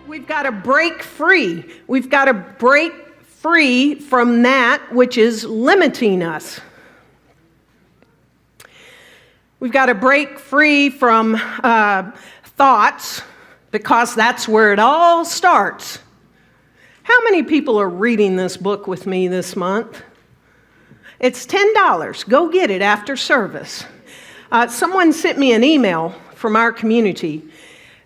We've got to break free. We've got to break free from that which is limiting us. We've got to break free from thoughts, because that's where it all starts. How many people are reading this book with me this month? It's $10. Go get it after service. Someone sent me an email from our community.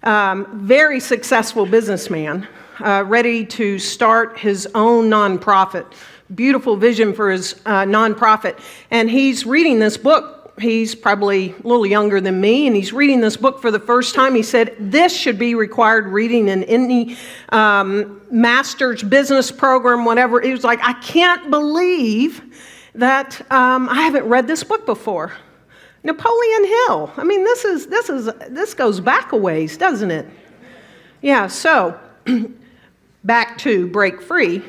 Very successful businessman, ready to start his own nonprofit. Beautiful vision for his nonprofit. And he's reading this book. He's probably a little younger than me, and he's reading this book for the first time. He said, this should be required reading in any master's business program, whatever. He was like, I can't believe that I haven't read this book before. Napoleon Hill. I mean, this goes back a ways, doesn't it? Yeah, so back to break free.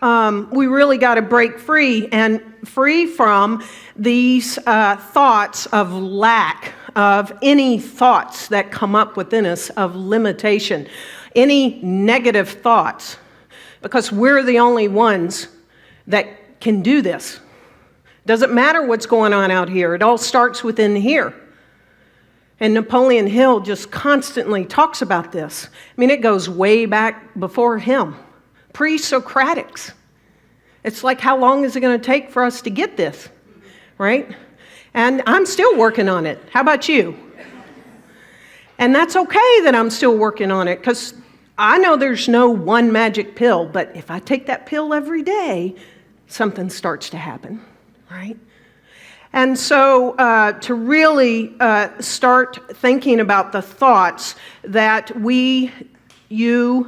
We really got to break free and free from these thoughts of lack, of any thoughts that come up within us of limitation, any negative thoughts, because we're the only ones that can do this. Doesn't matter what's going on out here. It all starts within here. And Napoleon Hill just constantly talks about this. I mean, it goes way back before him. Pre-Socratics. It's like, how long is it going to take for us to get this, right? And I'm still working on it. How about you? And that's okay that I'm still working on it, because I know there's no one magic pill, but if I take that pill every day, something starts to happen, right? And so to really start thinking about the thoughts that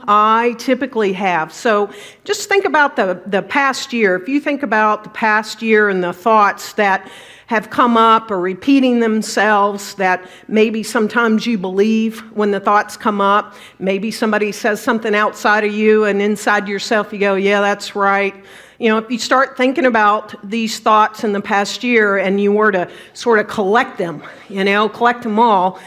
I typically have. So just think about the past year. If you think about the past year and the thoughts that have come up or repeating themselves that maybe sometimes you believe when the thoughts come up, maybe somebody says something outside of you and inside yourself you go, yeah, that's right. You know, if you start thinking about these thoughts in the past year and you were to sort of collect them all,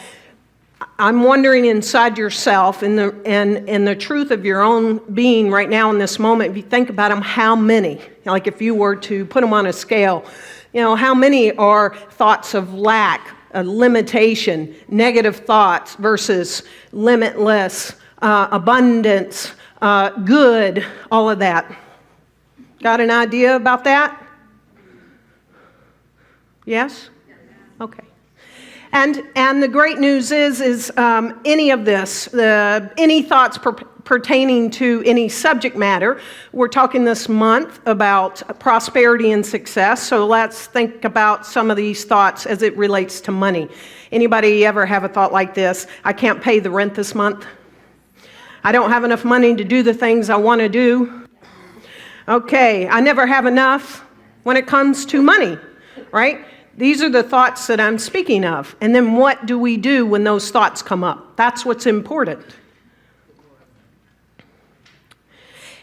I'm wondering inside yourself, in the truth of your own being right now in this moment, if you think about them, how many? Like if you were to put them on a scale, how many are thoughts of lack, limitation, negative thoughts versus limitless, abundance, good, all of that? Got an idea about that? Yes? Okay. And the great news is any of this, any thoughts pertaining to any subject matter, we're talking this month about prosperity and success. So let's think about some of these thoughts as it relates to money. Anybody ever have a thought like this? I can't pay the rent this month. I don't have enough money to do the things I want to do. Okay, I never have enough when it comes to money, right? These are the thoughts that I'm speaking of. And then what do we do when those thoughts come up? That's what's important.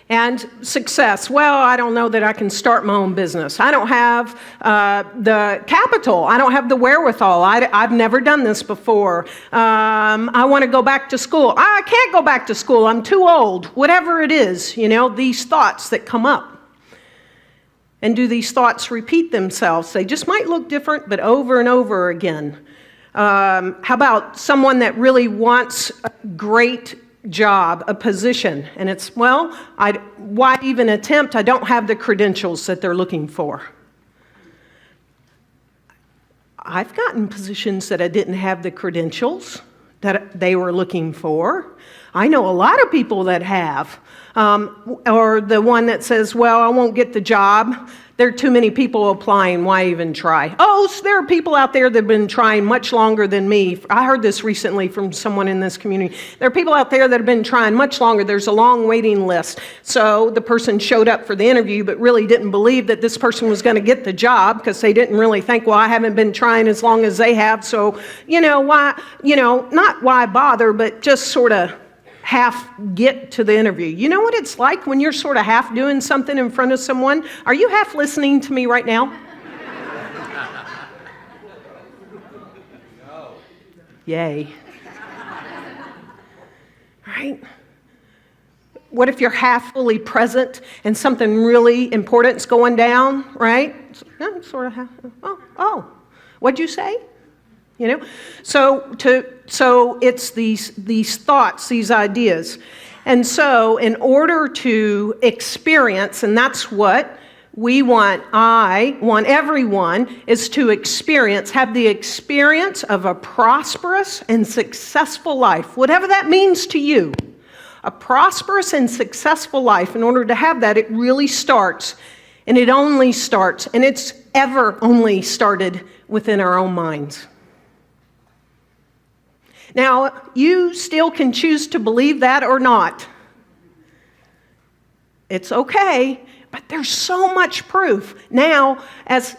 And success. Well, I don't know that I can start my own business. I don't have the capital. I don't have the wherewithal. I've never done this before. I want to go back to school. I can't go back to school. I'm too old. Whatever it is, these thoughts that come up. And do these thoughts repeat themselves? They just might look different, but over and over again. How about someone that really wants a great job, a position, and it's, why even attempt? I don't have the credentials that they're looking for. I've gotten positions that I didn't have the credentials that they were looking for. I know a lot of people that have. Or the one that says, well, I won't get the job. There are too many people applying. Why even try? Oh, so there are people out there that have been trying much longer than me. I heard this recently from someone in this community. There are people out there that have been trying much longer. There's a long waiting list. So the person showed up for the interview but really didn't believe that this person was going to get the job because they didn't really think, well, I haven't been trying as long as they have. So, why, not why bother, but just sort of half get to the interview. You know what it's like when you're sort of half doing something in front of someone? Are you half listening to me right now? No. Yay. Right? what if you're half fully present and something really important's going down, right? Yeah, sort of half. Oh, what'd you say? You know, so it's these thoughts, these ideas. And so in order to experience, and that's what I want everyone, is to experience, have the experience of a prosperous and successful life, whatever that means to you. A prosperous and successful life, in order to have that, it really starts, and it only starts, and it's ever only started within our own minds. Now, you still can choose to believe that or not. It's okay, but there's so much proof. Now, as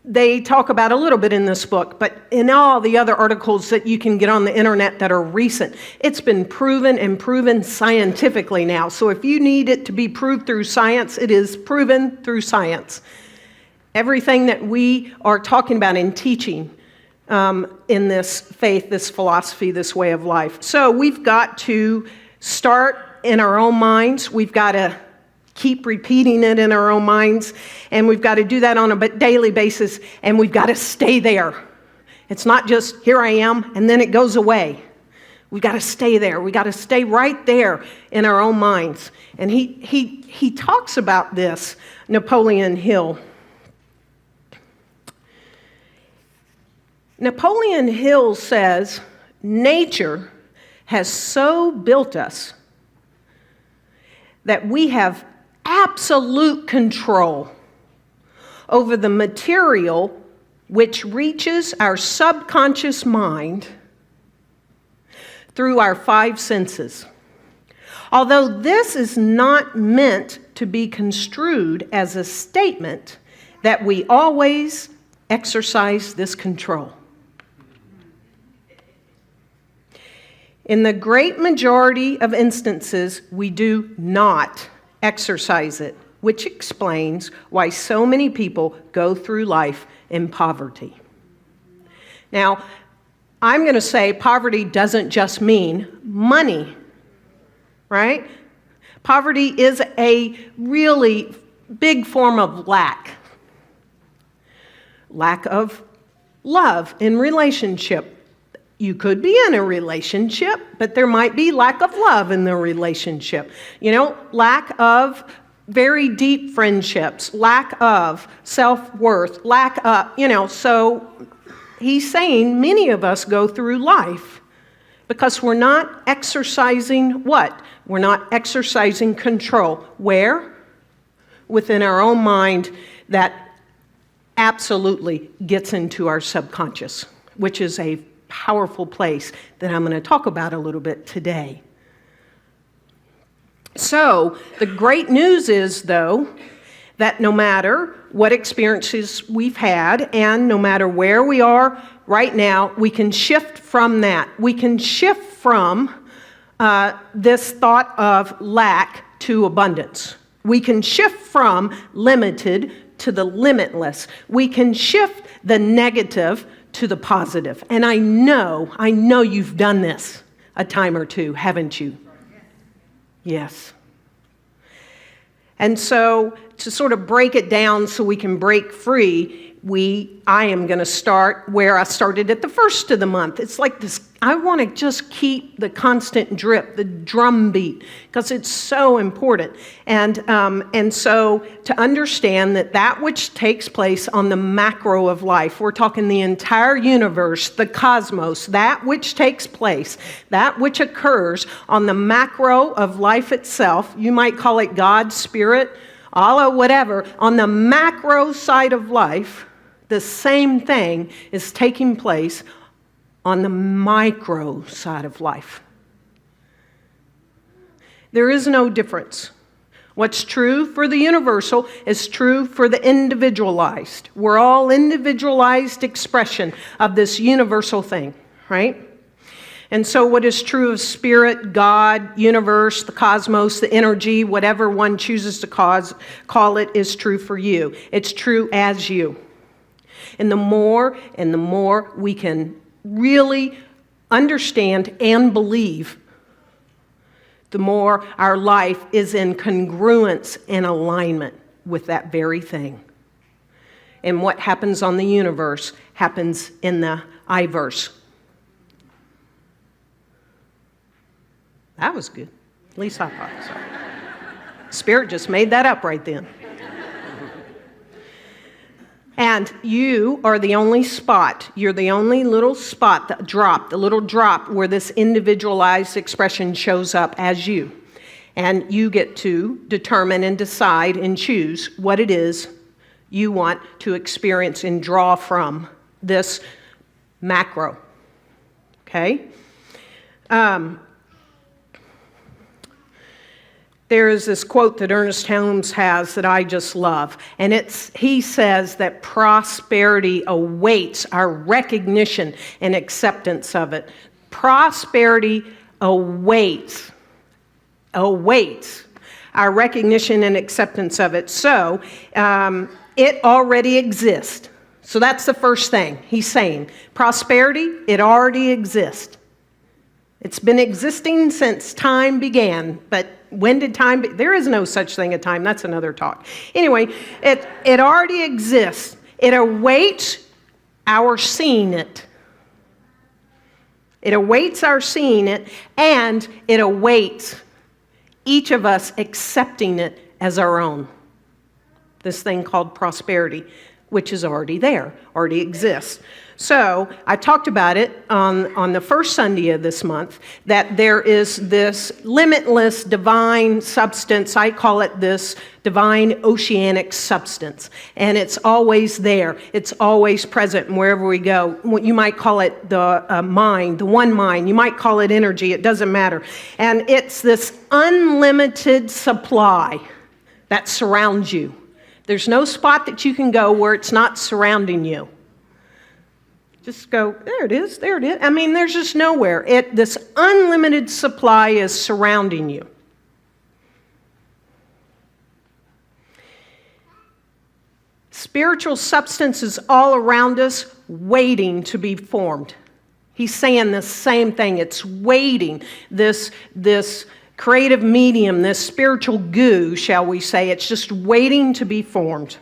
they talk about a little bit in this book, but in all the other articles that you can get on the internet that are recent, it's been proven and proven scientifically now. So if you need it to be proved through science, it is proven through science. Everything that we are talking about in teaching in this faith, this philosophy, this way of life. So we've got to start in our own minds. We've got to keep repeating it in our own minds, and we've got to do that on a daily basis, and we've got to stay there. It's not just, here I am, and then it goes away. We've got to stay there. We've got to stay right there in our own minds. And he talks about this, Napoleon Hill. Napoleon Hill says, nature has so built us that we have absolute control over the material which reaches our subconscious mind through our 5 senses. Although this is not meant to be construed as a statement that we always exercise this control. In the great majority of instances, we do not exercise it, which explains why so many people go through life in poverty. Now, I'm going to say poverty doesn't just mean money, right? Poverty is a really big form of lack. Lack of love in relationship. You could be in a relationship, but there might be lack of love in the relationship. Lack of very deep friendships, lack of self-worth, lack of, so he's saying many of us go through life because we're not exercising what? We're not exercising control. Where? Within our own mind that absolutely gets into our subconscious, which is a powerful place that I'm going to talk about a little bit today. So the great news is, though, that no matter what experiences we've had and no matter where we are right now, we can shift from that. We can shift from this thought of lack to abundance. We can shift from limited to the limitless. We can shift the negative to the positive. And I know you've done this a time or two, haven't you? Yes. And so to sort of break it down so we can break free, I am going to start where I started at the first of the month. It's like this, I want to just keep the constant drip, the drum beat, because it's so important. And so to understand that which takes place on the macro of life, we're talking the entire universe, the cosmos, that which takes place, that which occurs on the macro of life itself, you might call it God, Spirit, Allah, whatever, on the macro side of life, the same thing is taking place on the micro side of life. There is no difference. What's true for the universal is true for the individualized. We're all individualized expression of this universal thing, right? And so what is true of spirit, God, universe, the cosmos, the energy, whatever one chooses to call it, is true for you. It's true as you. And the more we can really understand and believe the more our life is in congruence and alignment with that very thing. And what happens on the universe happens in the I-verse. That was good. At least I thought so. Spirit just made that up right then. And you are the only spot, you're the only little spot, the little drop where this individualized expression shows up as you. And you get to determine and decide and choose what it is you want to experience and draw from this macro. Okay? There is this quote that Ernest Holmes has that I just love, and he says that prosperity awaits our recognition and acceptance of it. Prosperity awaits our recognition and acceptance of it. So it already exists. So that's the first thing he's saying. Prosperity, it already exists. It's been existing since time began, but when did time there is no such thing as time. That's another talk. Anyway, it already exists. It awaits our seeing it. It awaits our seeing it, and it awaits each of us accepting it as our own. This thing called prosperity, which is already there, already exists. So I talked about it on the first Sunday of this month, that there is this limitless divine substance. I call it this divine oceanic substance. And it's always there. It's always present wherever we go. You might call it the mind, the one mind. You might call it energy. It doesn't matter. And it's this unlimited supply that surrounds you. There's no spot that you can go where it's not surrounding you. Just go, there it is, there it is. I mean, there's just nowhere. This unlimited supply is surrounding you. Spiritual substance is all around us, waiting to be formed. He's saying the same thing. It's waiting. This creative medium, this spiritual goo, shall we say, it's just waiting to be formed.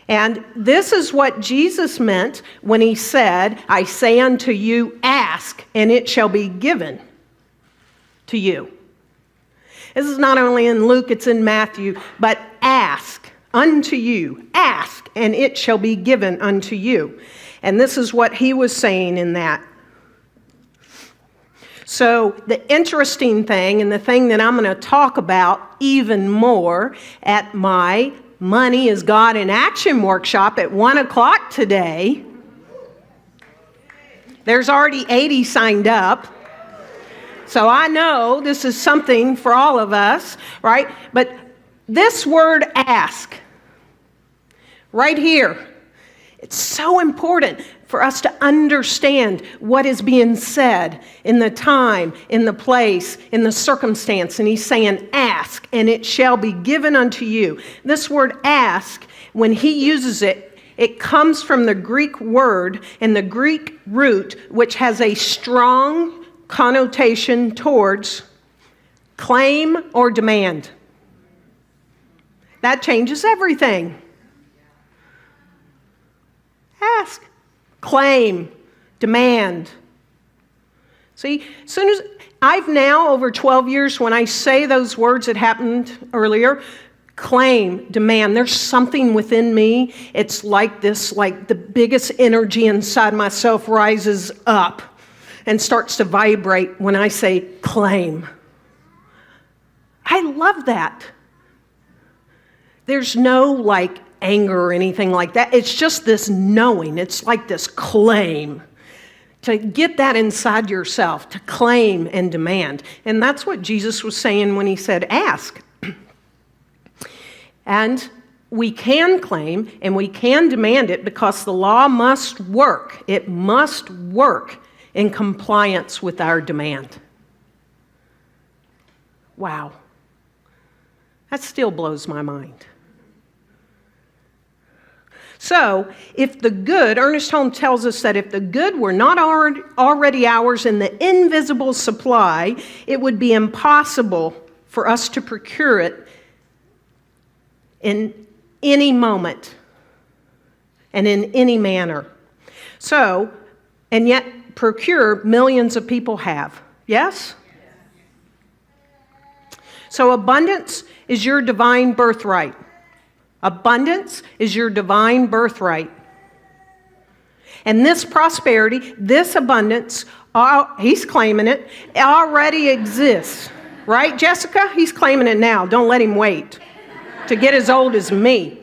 And this is what Jesus meant when he said, I say unto you, ask, and it shall be given to you. This is not only in Luke, it's in Matthew, but ask unto you, ask, and it shall be given unto you. And this is what he was saying in that. So the interesting thing, and the thing that I'm going to talk about even more at my Money is God in Action workshop at 1 o'clock today. There's already 80 signed up. So I know this is something for all of us, right? But this word ask, right here, it's so important for us to understand what is being said in the time, in the place, in the circumstance. And he's saying, ask, and it shall be given unto you. This word ask, when he uses it, it comes from the Greek word and the Greek root, which has a strong connotation towards claim or demand. That changes everything. Ask. Claim, demand. See, as soon as I've now, over 12 years, when I say those words that happened earlier, claim, demand, there's something within me. It's like this, like the biggest energy inside myself rises up and starts to vibrate when I say claim. I love that. There's no like anger or anything like that. It's just this knowing. It's like this claim. To get that inside yourself, to claim and demand. And that's what Jesus was saying when he said, ask. And we can claim and we can demand it because the law must work. It must work in compliance with our demand. Wow. That still blows my mind. So, if the good, Ernest Holmes tells us that if the good were not already ours in the invisible supply, it would be impossible for us to procure it in any moment and in any manner. So, and yet procure millions of people have. Yes? So abundance is your divine birthright. Abundance is your divine birthright. And this prosperity, this abundance, he's claiming it, already exists. Right, Jessica? He's claiming it now. Don't let him wait to get as old as me.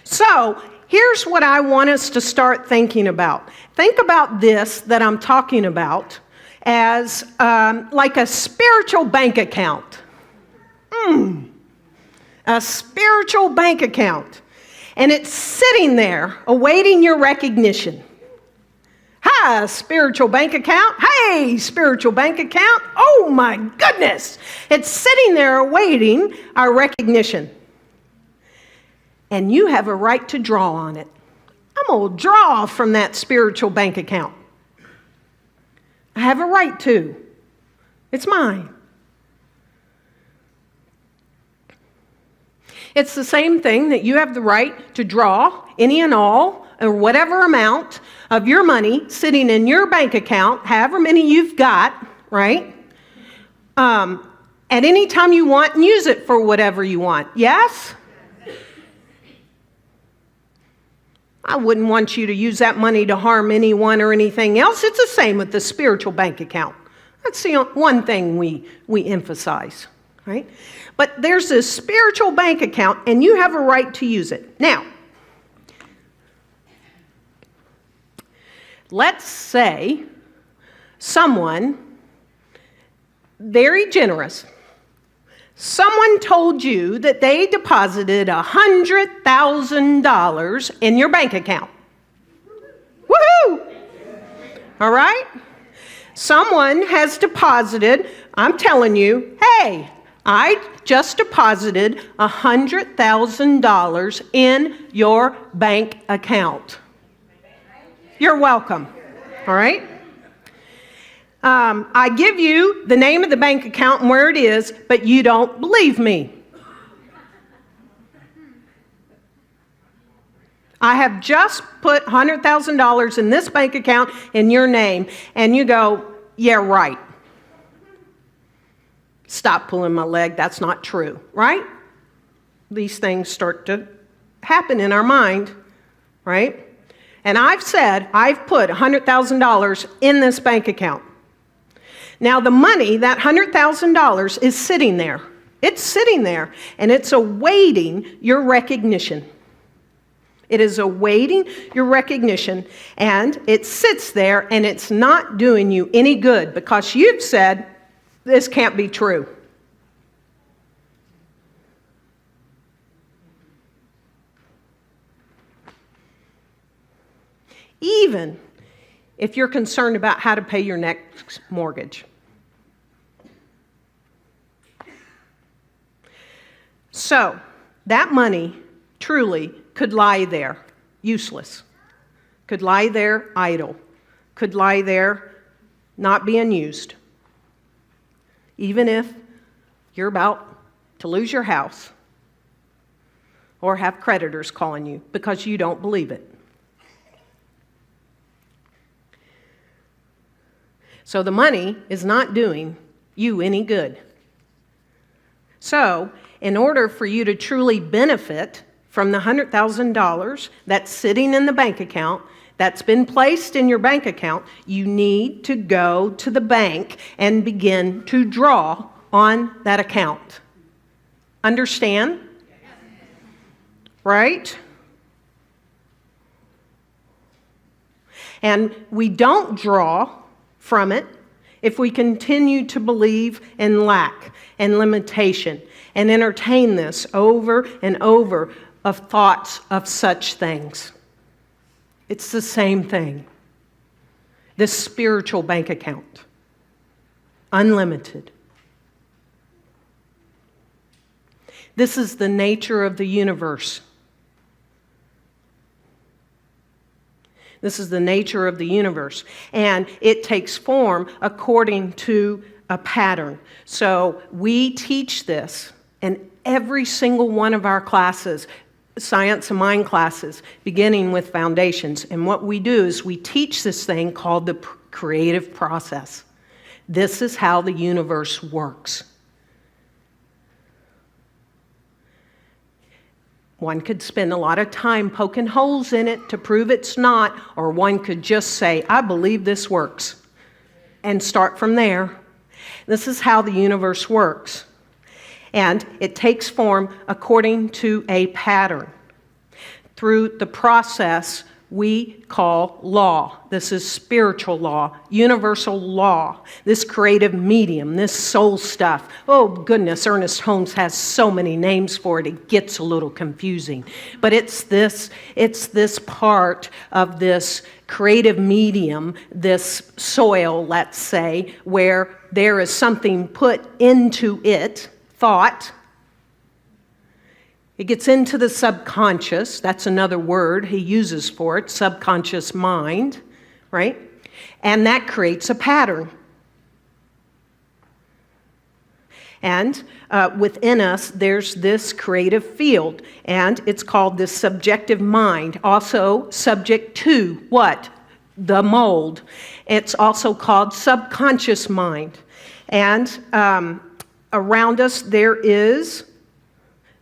So, here's what I want us to start thinking about. Think about this that I'm talking about as like a spiritual bank account. A spiritual bank account. And it's sitting there awaiting your recognition. Hi, spiritual bank account. Hey, spiritual bank account. Oh my goodness. It's sitting there awaiting our recognition. And you have a right to draw on it. I'm going to draw from that spiritual bank account. I have a right to. It's mine. It's the same thing that you have the right to draw any and all or whatever amount of your money sitting in your bank account, however many you've got, right? At any time you want and use it for whatever you want. Yes? I wouldn't want you to use that money to harm anyone or anything else. It's the same with the spiritual bank account. That's the one thing we emphasize, right? But there's this spiritual bank account, and you have a right to use it. Now, let's say someone very generous, someone told you that they deposited $100,000 in your bank account. Woohoo! All right? Someone has deposited, I'm telling you, hey, I just deposited $100,000 in your bank account. You're welcome. All right? I give you the name of the bank account and where it is, but you don't believe me. I have just put $100,000 in this bank account in your name, and you go, yeah, right. Stop pulling my leg. That's not true, right? These things start to happen in our mind, right? And I've said I've put $100,000 in this bank account. Now the money, that $100,000, is sitting there. It's sitting there, and it's awaiting your recognition. It is awaiting your recognition, and it sits there, and it's not doing you any good because you've said, this can't be true. Even if you're concerned about how to pay your next mortgage. So, that money truly could lie there, useless. Could lie there idle. Could lie there not being used. Even if you're about to lose your house or have creditors calling you because you don't believe it. So the money is not doing you any good. So, in order for you to truly benefit from the $100,000 that's sitting in the bank account, that's been placed in your bank account, you need to go to the bank and begin to draw on that account. Understand? Right? And we don't draw from it if we continue to believe in lack and limitation and entertain this over and over of thoughts of such things. It's the same thing. This spiritual bank account. Unlimited. This is the nature of the universe. This is the nature of the universe. And it takes form according to a pattern. So we teach this in every single one of our classes, science and mind classes, beginning with foundations. And what we do is we teach this thing called the creative process. This is how the universe works. One could spend a lot of time poking holes in it to prove it's not, or one could just say, I believe this works, and start from there. This is how the universe works. And it takes form according to a pattern. Through the process we call law. This is spiritual law, universal law, this creative medium, this soul stuff. Oh goodness, Ernest Holmes has so many names for it, it gets a little confusing. But it's this part of this creative medium, this soil, let's say, where there is something put into it, thought. It gets into the subconscious. That's another word he uses for it, subconscious mind, right? And that creates a pattern. And within us, there's this creative field, and it's called the subjective mind, also subject to what? The mold. It's also called subconscious mind. And around us, there is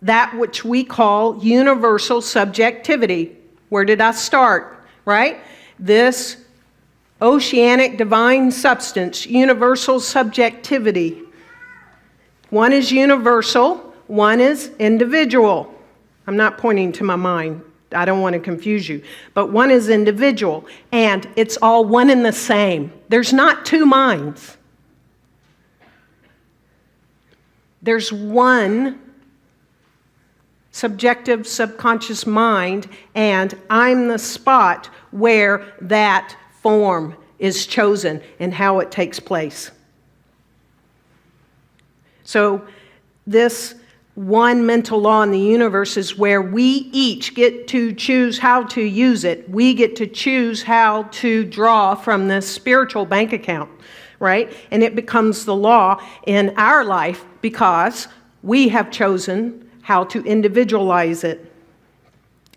that which we call universal subjectivity. Where did I start, right? This oceanic divine substance, universal subjectivity. One is universal, one is individual. I'm not pointing to my mind. I don't want to confuse you. But one is individual, and it's all one and the same. There's not two minds. There's one subjective, subconscious mind, and I'm the spot where that form is chosen and how it takes place. So this one mental law in the universe is where we each get to choose how to use it. We get to choose how to draw from this spiritual bank account, right? And it becomes the law in our life because we have chosen how to individualize it.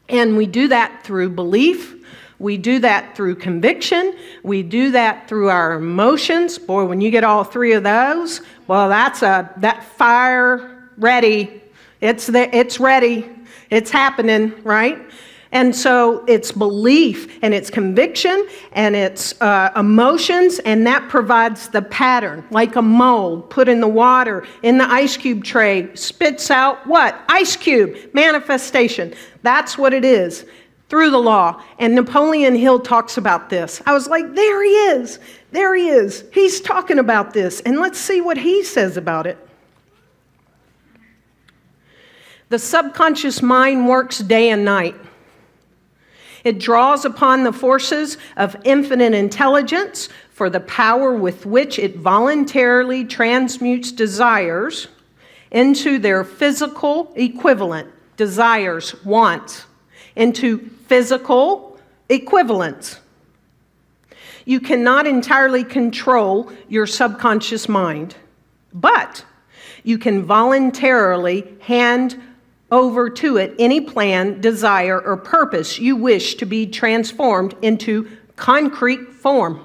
And we do that through belief. We do that through conviction. We do that through our emotions. Boy, when you get all three of those, well, that fire ready. It's ready. It's happening, right? And so it's belief and it's conviction and it's emotions, and that provides the pattern, like a mold put in the water in the ice cube tray, spits out what? Ice cube, manifestation. That's what it is through the law. And Napoleon Hill talks about this. I was like, there he is. There he is. He's talking about this. And let's see what he says about it. The subconscious mind works day and night. It draws upon the forces of infinite intelligence for the power with which it voluntarily transmutes desires into their physical equivalent, desires, wants, into physical equivalents. You cannot entirely control your subconscious mind, but you can voluntarily hand over to it any plan, desire, or purpose you wish to be transformed into concrete form.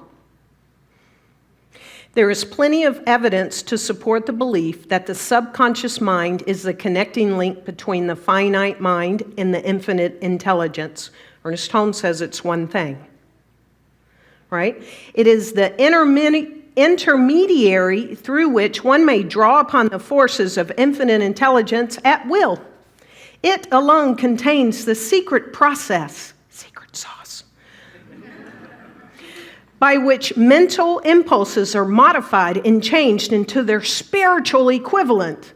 There is plenty of evidence to support the belief that the subconscious mind is the connecting link between the finite mind and the infinite intelligence. Ernest Holmes says it's one thing, right? It is the intermediary through which one may draw upon the forces of infinite intelligence at will. It alone contains the secret process, secret sauce, by which mental impulses are modified and changed into their spiritual equivalent.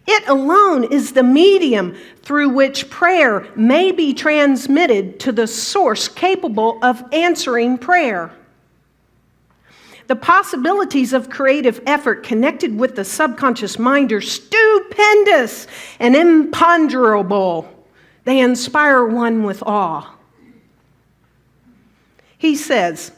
It alone is the medium through which prayer may be transmitted to the source capable of answering prayer. The possibilities of creative effort connected with the subconscious mind are stupendous and imponderable. They inspire one with awe. He says,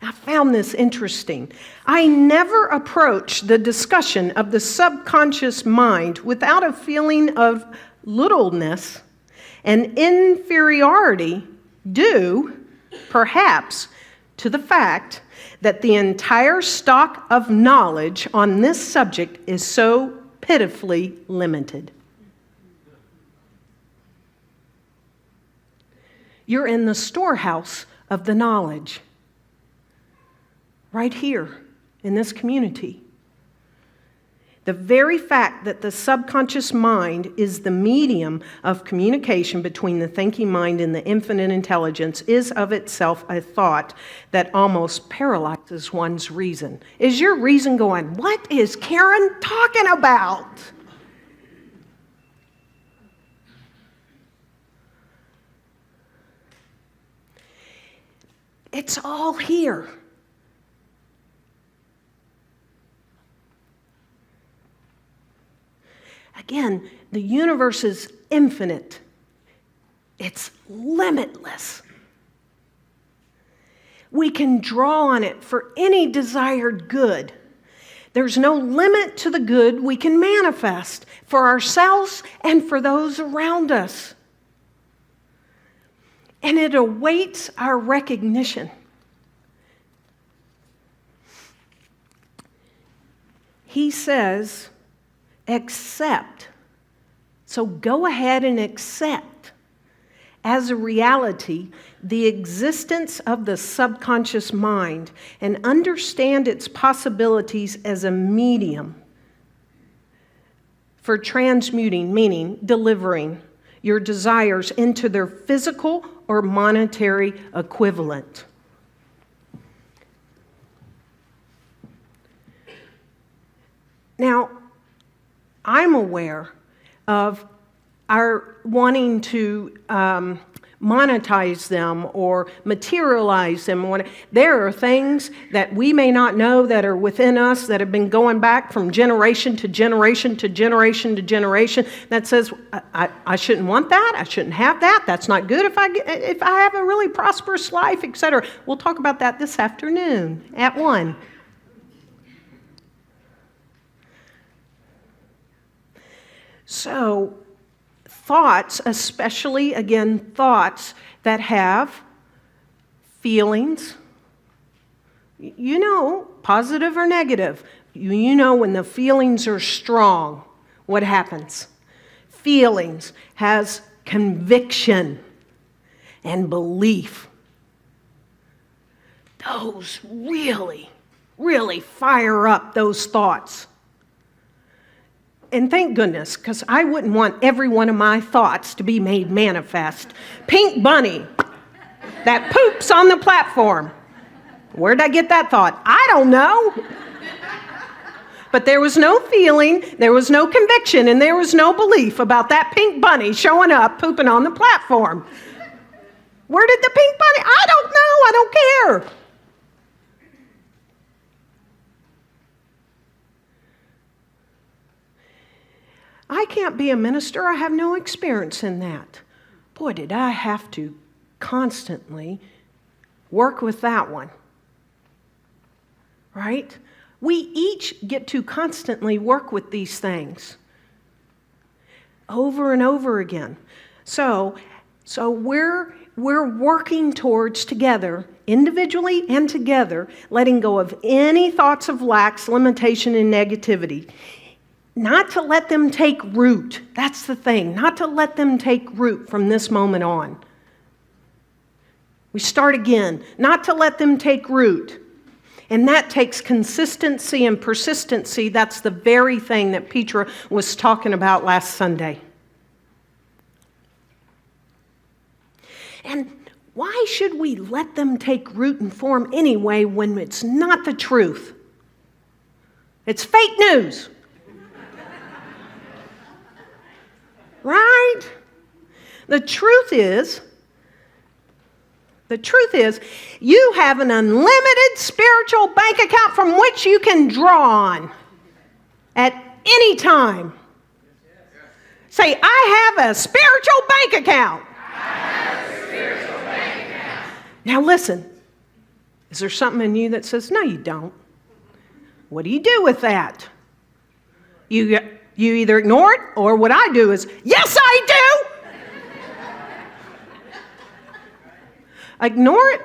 I found this interesting. I never approach the discussion of the subconscious mind without a feeling of littleness and inferiority due, perhaps, to the fact that the entire stock of knowledge on this subject is so pitifully limited. You're in the storehouse of the knowledge, right here in this community. The very fact that the subconscious mind is the medium of communication between the thinking mind and the infinite intelligence is of itself a thought that almost paralyzes one's reason. Is your reason going, what is Karen talking about? It's all here. Again, the universe is infinite. It's limitless. We can draw on it for any desired good. There's no limit to the good we can manifest for ourselves and for those around us. And it awaits our recognition. He says, accept. So go ahead and accept as a reality the existence of the subconscious mind and understand its possibilities as a medium for transmuting, meaning delivering your desires into their physical or monetary equivalent. Now, I'm aware of our wanting to monetize them or materialize them. There are things that we may not know that are within us that have been going back from generation to generation to generation to generation that says, I shouldn't want that, I shouldn't have that, that's not good if I have a really prosperous life, etc. We'll talk about that this afternoon at 1. So, thoughts, especially, again, thoughts that have feelings, you know, positive or negative. You know when the feelings are strong, what happens? Feelings has conviction and belief. Those really, really fire up those thoughts. And thank goodness, because I wouldn't want every one of my thoughts to be made manifest. Pink bunny that poops on the platform. Where'd I get that thought? I don't know. But there was no feeling, there was no conviction, and there was no belief about that pink bunny showing up, pooping on the platform. Where did the pink bunny? I don't know. I don't care. I can't be a minister. I have no experience in that. Boy, did I have to constantly work with that one. Right? We each get to constantly work with these things over and over again. So we're working towards together, individually and together, letting go of any thoughts of lacks, limitation, and negativity. Not to let them take root. That's the thing. Not to let them take root from this moment on. We start again. Not to let them take root. And that takes consistency and persistency. That's the very thing that Petra was talking about last Sunday. And why should we let them take root and form anyway when it's not the truth? It's fake news. Right? The truth is, you have an unlimited spiritual bank account from which you can draw on at any time. Say, I have a spiritual bank account. Now listen, is there something in you that says, no, you don't? What do you do with that? You either ignore it, or what I do is, yes, I do! Ignore it,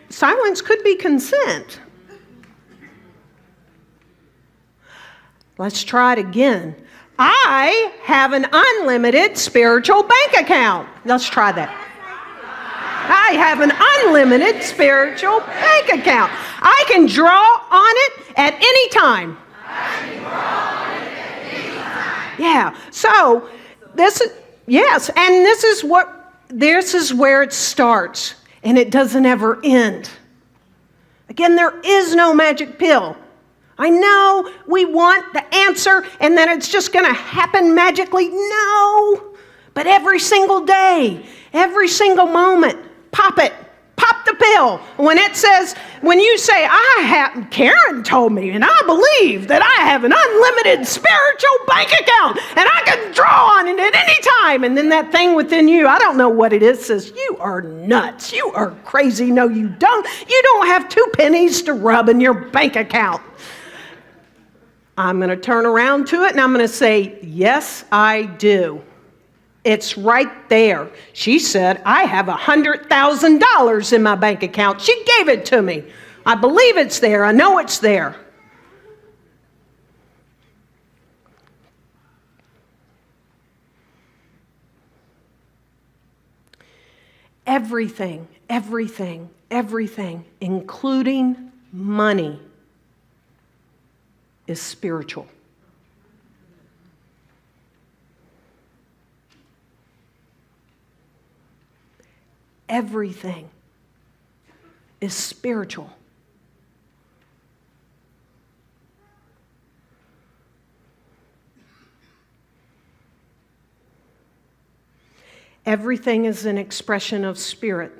silence could be consent. Let's try it again. I have an unlimited spiritual bank account. Let's try that. I have an unlimited spiritual bank account. I can draw on it at any time. Yeah. So this is where it starts, and it doesn't ever end. Again, there is no magic pill. I know we want the answer and then it's just going to happen magically. No. But every single day, every single moment, pop it. Pop the pill. When you say, Karen told me and I believe that I have an unlimited spiritual bank account and I can draw on it at any time. And then that thing within you, I don't know what it is, says, you are nuts. You are crazy. No, you don't. You don't have 2 pennies to rub in your bank account. I'm going to turn around to it and I'm going to say, yes, I do. It's right there. She said, I have $100,000 in my bank account. She gave it to me. I believe it's there. I know it's there. Everything, including money, is spiritual. Everything is spiritual. Everything is an expression of spirit.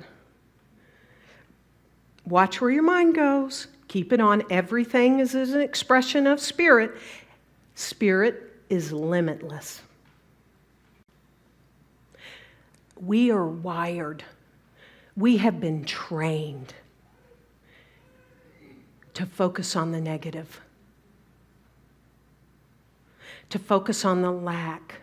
Watch where your mind goes. Keep it on. Everything is an expression of spirit. Spirit is limitless. We are wired. We have been trained to focus on the negative, to focus on the lack.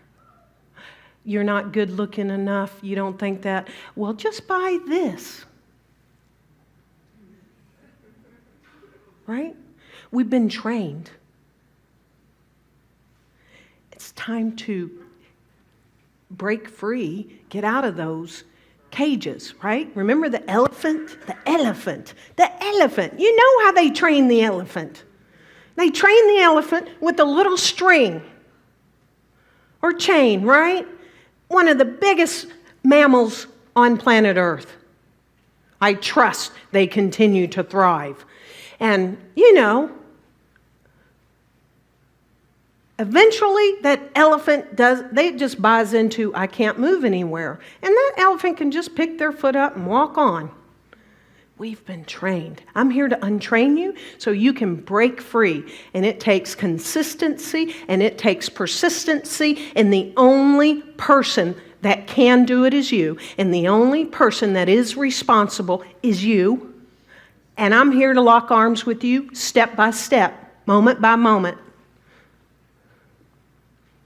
You're not good looking enough. You don't think that. Well, just buy this. Right? We've been trained. It's time to break free, get out of those cages, right? Remember the elephant? The elephant. You know how they train the elephant. They train the elephant with a little string or chain, right? One of the biggest mammals on planet Earth. I trust they continue to thrive. And, eventually that elephant just buys into, I can't move anywhere. And that elephant can just pick their foot up and walk on. We've been trained. I'm here to untrain you so you can break free. And it takes consistency and it takes persistency. And the only person that can do it is you. And the only person that is responsible is you. And I'm here to lock arms with you step by step, moment by moment,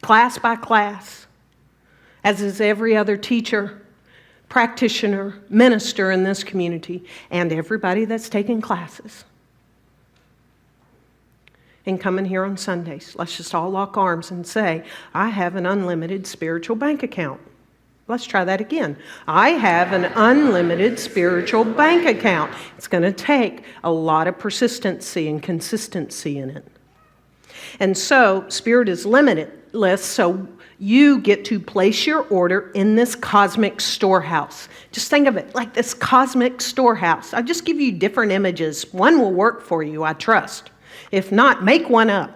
class by class, as is every other teacher, practitioner, minister in this community, and everybody that's taking classes. And coming here on Sundays, let's just all lock arms and say, I have an unlimited spiritual bank account. Let's try that again. I have an unlimited spiritual bank account. It's going to take a lot of persistency and consistency in it. And so, spirit is limitless, so you get to place your order in this cosmic storehouse. Just think of it like this cosmic storehouse. I'll just give you different images. One will work for you, I trust. If not, make one up.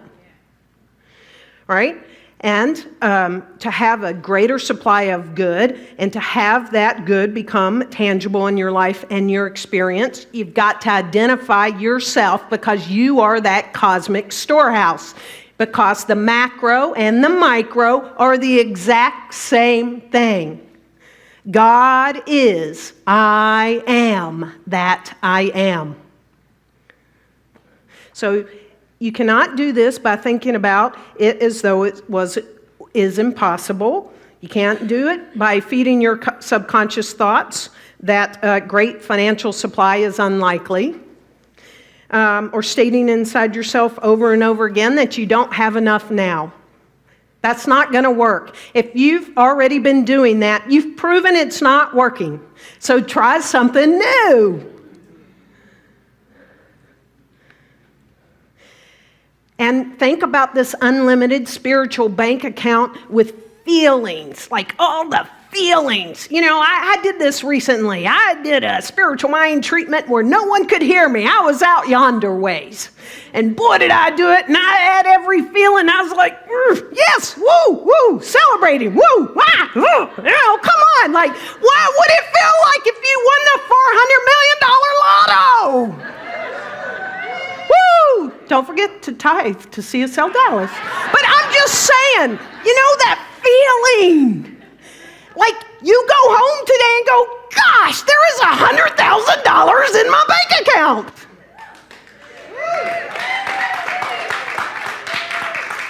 All right? And to have a greater supply of good and to have that good become tangible in your life and your experience, you've got to identify yourself because you are that cosmic storehouse. Because the macro and the micro are the exact same thing. God is, I am that I am. So you cannot do this by thinking about it as though it is impossible. You can't do it by feeding your subconscious thoughts that a great financial supply is unlikely, or stating inside yourself over and over again that you don't have enough now. That's not going to work. If you've already been doing that, you've proven it's not working. So try something new. And think about this unlimited spiritual bank account with feelings, like all the feelings. You know, I did this recently. I did a spiritual mind treatment where no one could hear me. I was out yonder ways. And boy, did I do it. And I had every feeling. I was like, yes, woo, woo, celebrating, woo, ah, woo. You know, come on. Like, what would it feel like if you won the $400 million lotto? Woo! Don't forget to tithe to CSLDallas. But I'm just saying, you know that feeling. Like you go home today and go, gosh, there is $100,000 in my bank account.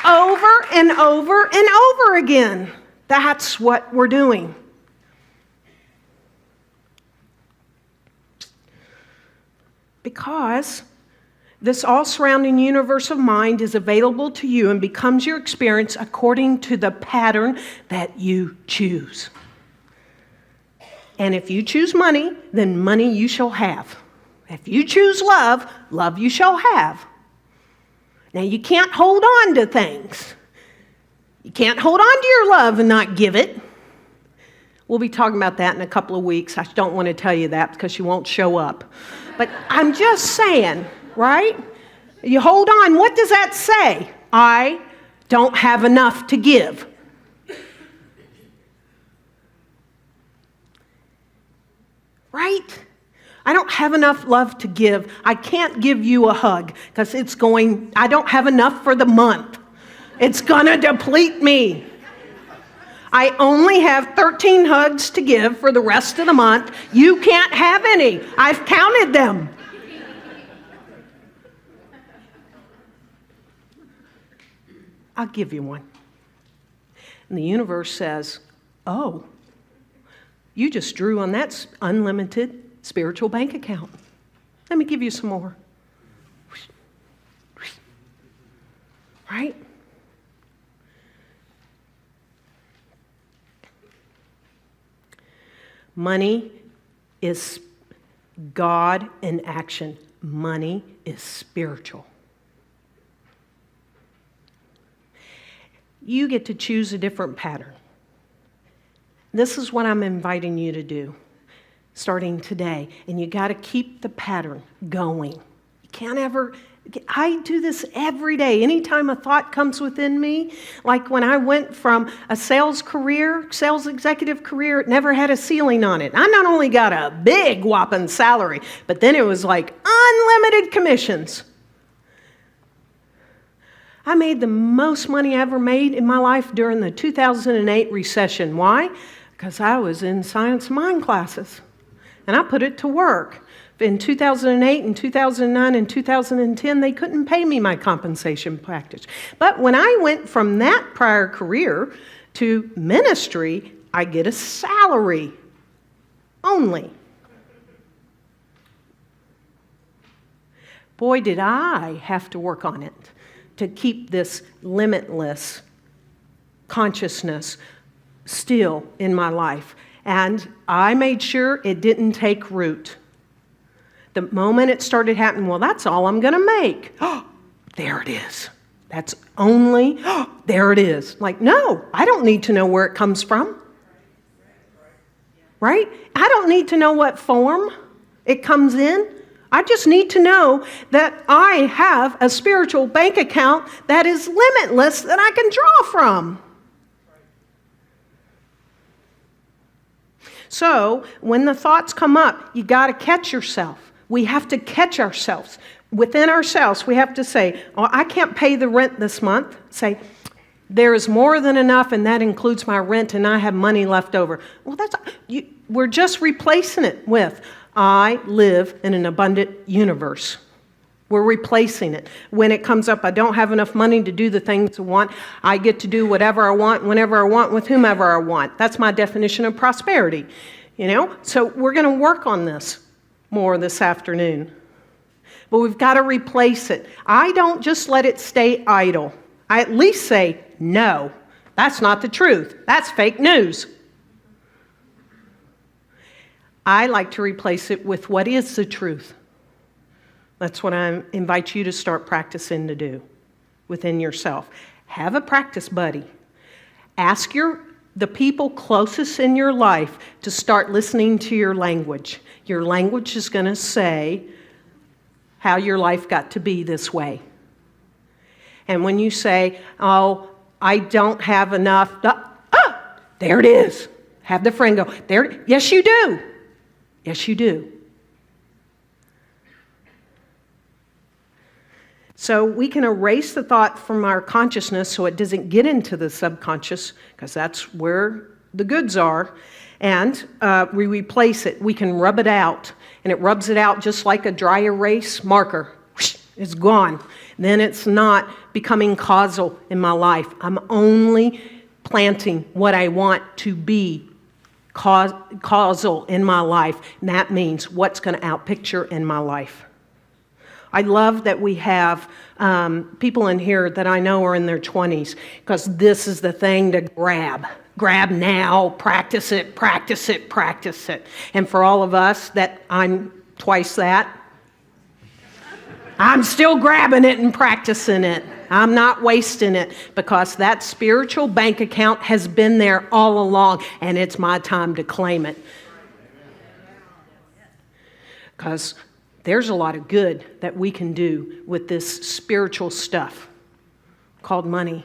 Over and over and over again. That's what we're doing. Because this all-surrounding universe of mind is available to you and becomes your experience according to the pattern that you choose. And if you choose money, then money you shall have. If you choose love, love you shall have. Now, you can't hold on to things. You can't hold on to your love and not give it. We'll be talking about that in a couple of weeks. I don't want to tell you that because you won't show up. But I'm just saying, right? You hold on. What does that say? I don't have enough to give. Right? I don't have enough love to give. I can't give you a hug because I don't have enough for the month. It's going to deplete me. I only have 13 hugs to give for the rest of the month. You can't have any. I've counted them. I'll give you one. And the universe says, oh, you just drew on that unlimited spiritual bank account. Let me give you some more. Right? Money is God in action. Money is spiritual. You get to choose a different pattern. This is what I'm inviting you to do, starting today. And you got to keep the pattern going. You can't ever, I do this every day. Anytime a thought comes within me, like when I went from a sales executive career, it never had a ceiling on it. I not only got a big whopping salary, but then it was like unlimited commissions. I made the most money I ever made in my life during the 2008 recession. Why? Because I was in science mind classes, and I put it to work. In 2008 and 2009 and 2010, they couldn't pay me my compensation package. But when I went from that prior career to ministry, I get a salary only. Boy, did I have to work on it to keep this limitless consciousness still in my life. And I made sure it didn't take root. The moment it started happening, well, that's all I'm going to make. Oh, there it is. That's only, there it is. Like, no, I don't need to know where it comes from. Right? I don't need to know what form it comes in. I just need to know that I have a spiritual bank account that is limitless that I can draw from. So when the thoughts come up, you got to catch yourself. We have to catch ourselves. Within ourselves, we have to say, oh, I can't pay the rent this month. Say, There is more than enough, and that includes my rent, and I have money left over. Well, we're just replacing it with, I live in an abundant universe. We're replacing it. When it comes up, I don't have enough money to do the things I want. I get to do whatever I want, whenever I want, with whomever I want. That's my definition of prosperity. So we're going to work on this more this afternoon. But we've got to replace it. I don't just let it stay idle. I at least say, no, that's not the truth. That's fake news. I like to replace it with what is the truth. That's what I invite you to start practicing to do within yourself. Have a practice buddy. Ask the people closest in your life to start listening to your language. Your language is going to say how your life got to be this way. And when you say, oh, I don't have enough, there it is. Have the friend go, there. Yes, you do. Yes, you do. So we can erase the thought from our consciousness so it doesn't get into the subconscious, because that's where the goods are, and we replace it. We can rub it out, and it rubs it out just like a dry erase marker. It's gone. Then it's not becoming causal in my life. I'm only planting what I want to be causal in my life, and that means what's going to outpicture in my life. I love that we have people in here that I know are in their 20s, because this is the thing to grab. Grab now, practice it, practice it, practice it. And for all of us that I'm twice that, I'm still grabbing it and practicing it. I'm not wasting it, because that spiritual bank account has been there all along, and it's my time to claim it. Because there's a lot of good that we can do with this spiritual stuff called money.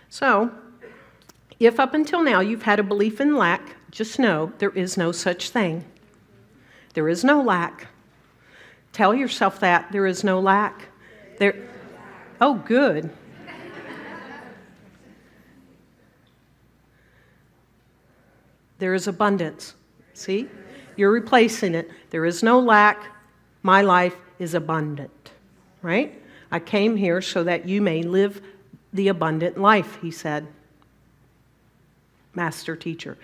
So, if up until now you've had a belief in lack, just know there is no such thing. There is no lack. Tell yourself that there is no lack. Oh, good. There is abundance. See? You're replacing it. There is no lack. My life is abundant. Right? I came here so that you may live the abundant life, he said. Master teacher.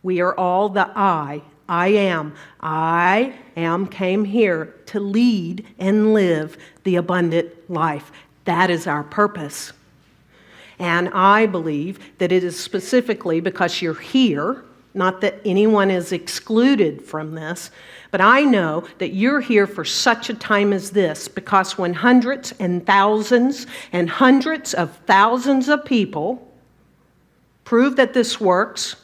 We are all the I am came here to lead and live the abundant life. That is our purpose. And I believe that it is specifically because you're here, not that anyone is excluded from this, but I know that you're here for such a time as this, because when hundreds and hundreds of thousands of people prove that this works,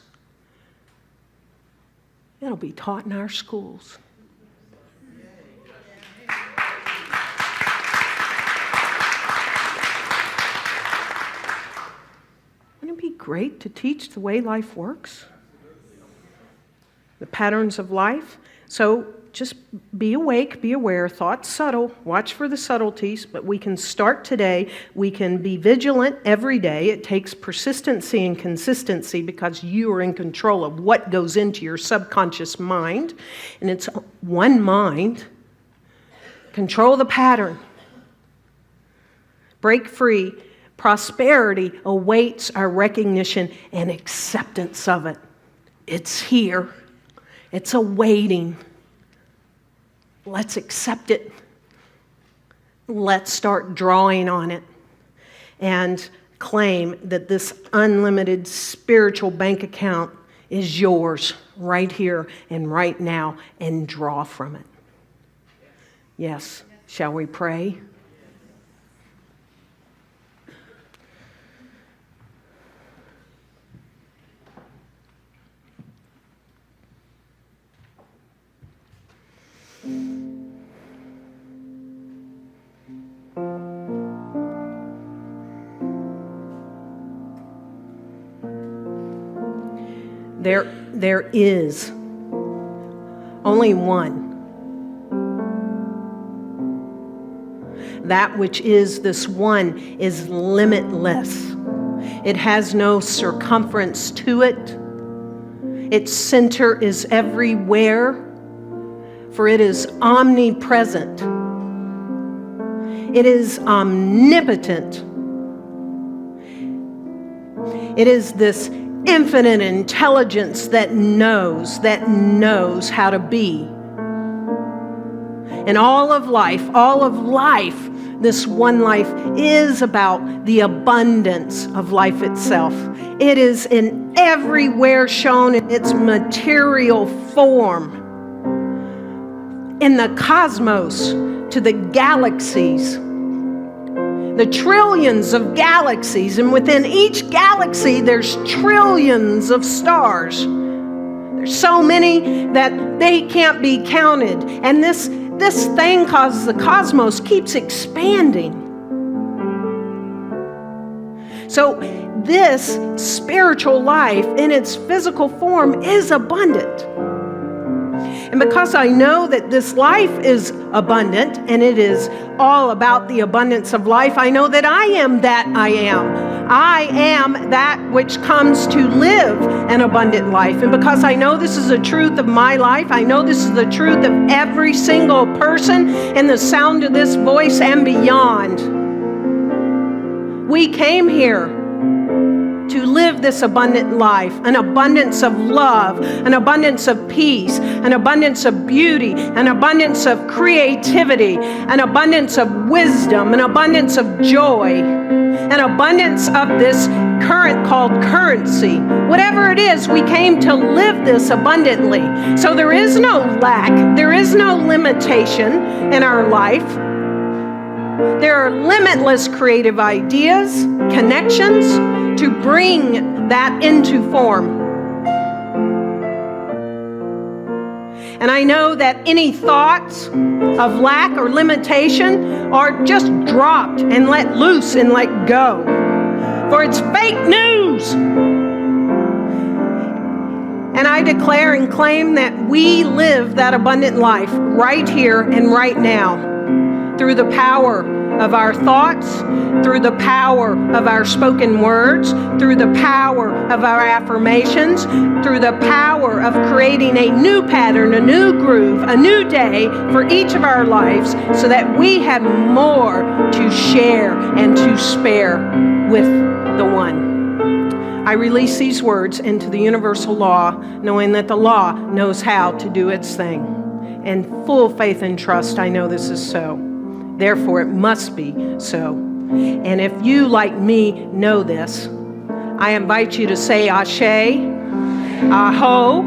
it'll be taught in our schools. Wouldn't it be great to teach the way life works? The patterns of life. So just be awake, be aware, thoughts subtle, watch for the subtleties, but we can start today. We can be vigilant every day. It takes persistency and consistency, because you are in control of what goes into your subconscious mind, and it's one mind. Control the pattern. Break free. Prosperity awaits our recognition and acceptance of it. It's here. It's awaiting. Let's accept it. Let's start drawing on it and claim that this unlimited spiritual bank account is yours right here and right now, and draw from it. Yes. Shall we pray? There is only one that which is this one, is limitless. It has no circumference to it. Its center is everywhere, for it is omnipresent. It is omnipotent. It is this infinite intelligence that knows how to be. And all of life, this one life is about the abundance of life itself. It is in everywhere shown in its material form. In the cosmos, to the galaxies, the trillions of galaxies, and within each galaxy there's trillions of stars. There's so many that they can't be counted. And this thing causes the cosmos keeps expanding. So this spiritual life in its physical form is abundant. And because I know that this life is abundant and it is all about the abundance of life, I know that I am that I am. I am that which comes to live an abundant life. And because I know this is the truth of my life, I know this is the truth of every single person in the sound of this voice and beyond. We came here to live this abundant life, an abundance of love, an abundance of peace, an abundance of beauty, an abundance of creativity, an abundance of wisdom, an abundance of joy, an abundance of this current called currency. Whatever it is, we came to live this abundantly. So there is no lack, there is no limitation in our life. There are limitless creative ideas, connections, to bring that into form. And I know that any thoughts of lack or limitation are just dropped and let loose and let go. For it's fake news. And I declare and claim that we live that abundant life right here and right now through the power of our thoughts, through the power of our spoken words, through the power of our affirmations, through the power of creating a new pattern, a new groove, a new day for each of our lives so that we have more to share and to spare with the one. I release these words into the universal law, knowing that the law knows how to do its thing. In full faith and trust, I know this is so. Therefore, it must be so. And if you, like me, know this, I invite you to say Ashe, Aho,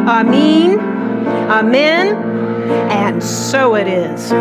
Amin, Amen, and so it is.